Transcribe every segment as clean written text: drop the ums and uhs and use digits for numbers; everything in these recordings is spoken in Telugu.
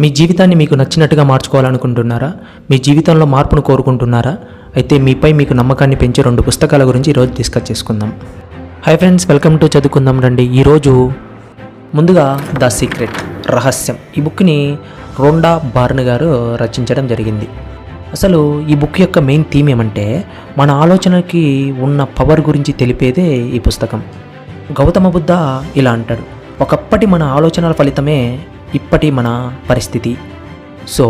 మీ జీవితాన్ని మీకు నచ్చినట్టుగా మార్చుకోవాలనుకుంటున్నారా? మీ జీవితంలో మార్పును కోరుకుంటున్నారా? అయితే మీపై మీకు నమ్మకాన్ని పెంచే 2 పుస్తకాల గురించి ఈరోజు డిస్కస్ చేసుకుందాం. హాయ్ ఫ్రెండ్స్, వెల్కమ్ టు చదువుకుందాం రండి. ఈరోజు ముందుగా ద సీక్రెట్ రహస్యం ఈ బుక్ని రొండా బార్న్ గారు రచించడం జరిగింది. అసలు ఈ బుక్ యొక్క మెయిన్ థీమ్ ఏమంటే మన ఆలోచనకి ఉన్న పవర్ గురించి తెలిపేదే ఈ పుస్తకం. గౌతమ బుద్ధ ఇలా అంటాడు, ఒకప్పటి మన ఆలోచనల ఫలితమే ఇప్పటి మన పరిస్థితి. సో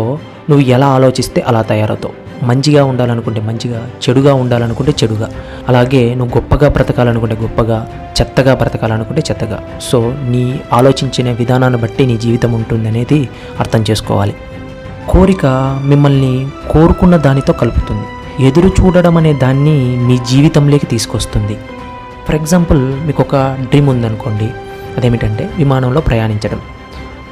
నువ్వు ఎలా ఆలోచిస్తే అలా తయారవుతావు. మంచిగా ఉండాలనుకుంటే మంచిగా, చెడుగా ఉండాలనుకుంటే చెడుగా. అలాగే నువ్వు గొప్పగా బ్రతకాలనుకుంటే గొప్పగా, చెత్తగా బ్రతకాలనుకుంటే చెత్తగా. సో నీ ఆలోచించిన విధానాన్ని బట్టి నీ జీవితం ఉంటుందనేది అర్థం చేసుకోవాలి. కోరిక మిమ్మల్ని కోరుకున్న దానితో కలుపుతుంది. ఎదురు చూడడం అనే దాన్ని మీ జీవితంలోకి తీసుకొస్తుంది. ఫర్ ఎగ్జాంపుల్, మీకు ఒక డ్రీమ్ ఉందనుకోండి, అదేమిటంటే విమానంలో ప్రయాణించడం.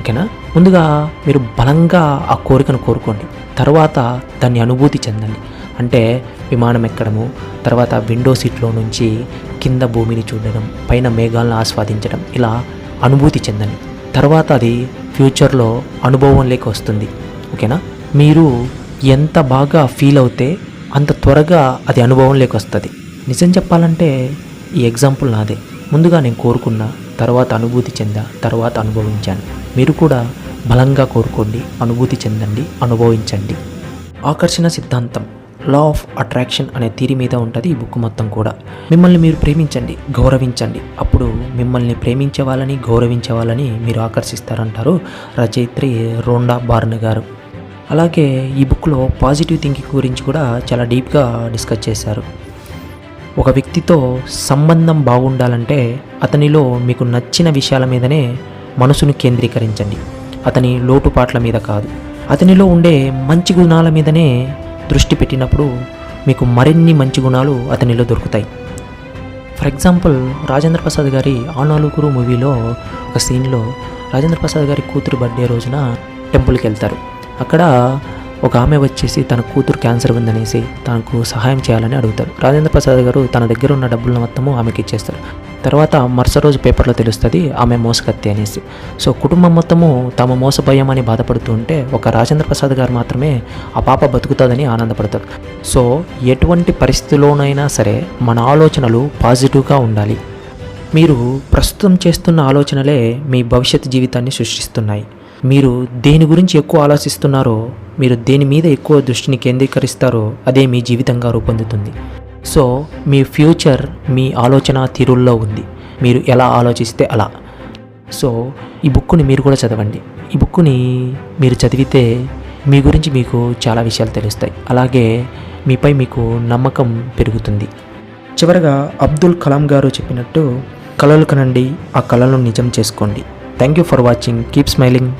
ఓకేనా? ముందుగా మీరు బలంగా ఆ కోరికను కోరుకోండి, తర్వాత దాన్ని అనుభూతి చెందండి. అంటే విమానం ఎక్కడము, తర్వాత విండో సీట్లో నుంచి కింద భూమిని చూడడం, పైన మేఘాలను ఆస్వాదించడం, ఇలా అనుభూతి చెందండి. తర్వాత అది ఫ్యూచర్లో అనుభవంలోకి వస్తుంది. ఓకేనా? మీరు ఎంత బాగా ఫీల్ అవుతే అంత త్వరగా అది అనుభవంలోకి వస్తుంది. నిజం చెప్పాలంటే ఈ ఎగ్జాంపుల్ నాదే. ముందుగా నేను కోరుకున్నా, తర్వాత అనుభూతి చెందా, తర్వాత అనుభవించాను. మీరు కూడా బలంగా కోరుకోండి, అనుభూతి చెందండి, అనుభవించండి. ఆకర్షణ సిద్ధాంతం, లా ఆఫ్ అట్రాక్షన్ అనే థియరీ మీద ఉంటుంది ఈ బుక్ మొత్తం కూడా. మిమ్మల్ని మీరు ప్రేమించండి, గౌరవించండి. అప్పుడు మిమ్మల్ని ప్రేమించే వాళ్ళని, గౌరవించే వాళ్ళని మీరు ఆకర్షిస్తారంటారు రచయిత్రి రొండా బార్న్ గారు. అలాగే ఈ బుక్లో పాజిటివ్ థింకింగ్ గురించి కూడా చాలా డీప్గా డిస్కస్ చేశారు. ఒక వ్యక్తితో సంబంధం బాగుండాలంటే అతనిలో మీకు నచ్చిన విషయాల మీదనే మనసును కేంద్రీకరించండి, అతని లోటుపాట్ల మీద కాదు. అతనిలో ఉండే మంచి గుణాల మీదనే దృష్టి పెట్టినప్పుడు మీకు మరిన్ని మంచి గుణాలు అతనిలో దొరుకుతాయి. ఫర్ ఎగ్జాంపుల్, రాజేంద్ర ప్రసాద్ గారి ఆనాలుగురు మూవీలో ఒక సీన్లో రాజేంద్ర ప్రసాద్ గారి కూతురు బర్త్డే రోజున టెంపుల్కి వెళ్తారు. అక్కడ ఒక ఆమె వచ్చేసి తన కూతురు క్యాన్సర్ ఉందనేసి తనకు సహాయం చేయాలని అడుగుతారు. రాజేంద్ర ప్రసాద్ గారు తన దగ్గర ఉన్న డబ్బులను మొత్తము ఆమెకి ఇచ్చేస్తారు. తర్వాత మరుసటి రోజు పేపర్లో తెలుస్తుంది ఆమె మోసకత్తి అనేసి. సో కుటుంబం మొత్తము తాము మోసపోయామని బాధపడుతూ ఉంటే ఒక రాజేంద్ర ప్రసాద్ గారు మాత్రమే ఆ పాప బతుకుతుందని ఆనందపడతారు. సో ఎటువంటి పరిస్థితిలోనైనా సరే మన ఆలోచనలు పాజిటివ్గా ఉండాలి. మీరు ప్రస్తుతం చేస్తున్న ఆలోచనలే మీ భవిష్యత్ జీవితాన్ని సృష్టిస్తున్నాయి. మీరు దేని గురించి ఎక్కువ ఆలోచిస్తున్నారో, మీరు దేని మీద ఎక్కువ దృష్టిని కేంద్రీకరిస్తారో అదే మీ జీవితంగా రూపొందుతుంది. సో మీ ఫ్యూచర్ మీ ఆలోచన తీరుల్లో ఉంది. మీరు ఎలా ఆలోచిస్తే అలా. సో ఈ బుక్ని మీరు కూడా చదవండి. ఈ బుక్ని మీరు చదివితే మీ గురించి మీకు చాలా విషయాలు తెలుస్తాయి. అలాగే మీపై మీకు నమ్మకం పెరుగుతుంది. చివరగా అబ్దుల్ కలాం గారు చెప్పినట్టు, కలలు కనండి, ఆ కలలను నిజం చేసుకోండి. Thank you for watching. Keep smiling.